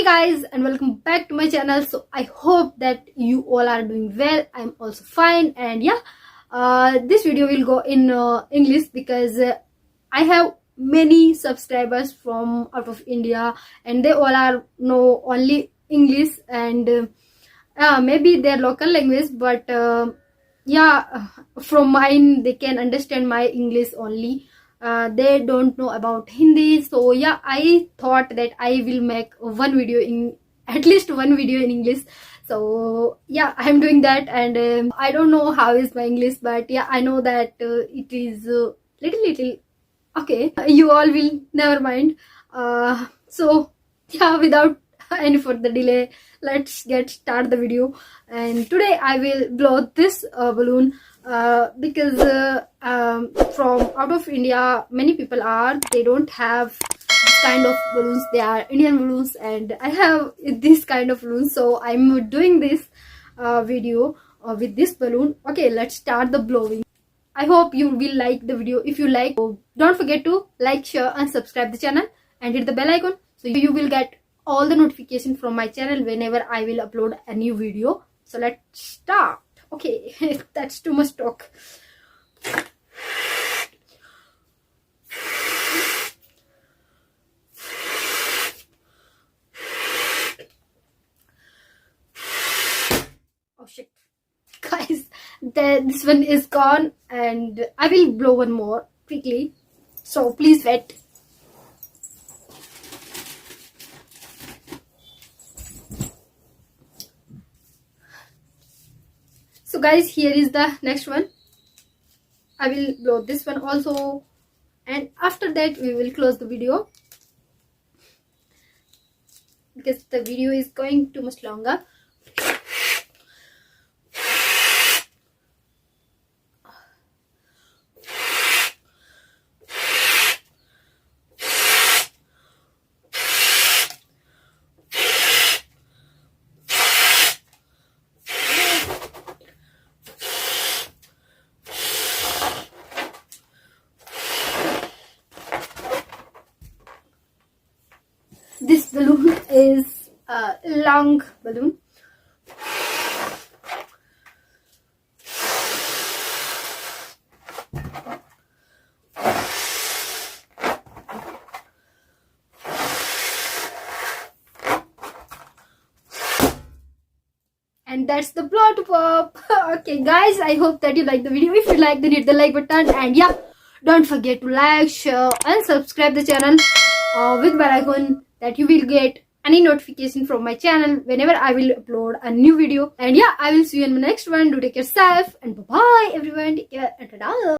guys, and welcome back to my channel. So I hope that you all are doing well. I'm also fine, and yeah, this video will go in English because I have many subscribers from out of India, and they all are know only English and maybe their local language, but yeah, from mine they can understand my English only. They don't know about Hindi, so yeah, I thought that I will make one video in at least one video in English. So yeah, I'm doing that, and I don't know how is my English, but yeah, I know that it is little okay. You all will never mind. So yeah, without any further delay, let's get start the video. And today I will blow this balloon because from out of India many people are, they don't have this kind of balloons. They are Indian balloons, and I have this kind of balloons, so I'm doing this video with this balloon. Okay, let's start the blowing. I hope you will like the video. If you like, don't forget to like, share and subscribe the channel and hit the bell icon, so you will get all the notification from my channel whenever I will upload a new video. So let's start. Okay, that's too much talk. Oh shit, guys, this one is gone, and I will blow one more quickly, so please wait. So guys, here is the next one. I will blow this one also, and after that we will close the video because the video is going too much longer. This balloon is a long balloon. And that's the blow to pop. Okay guys, I hope that you like the video. If you like, then hit the like button, and yeah, don't forget to like, share and subscribe the channel with bell icon, that you will get any notification from my channel whenever I will upload a new video. And yeah, I will see you in my next one. Do take care yourself, and bye bye everyone. Take care and ta-da.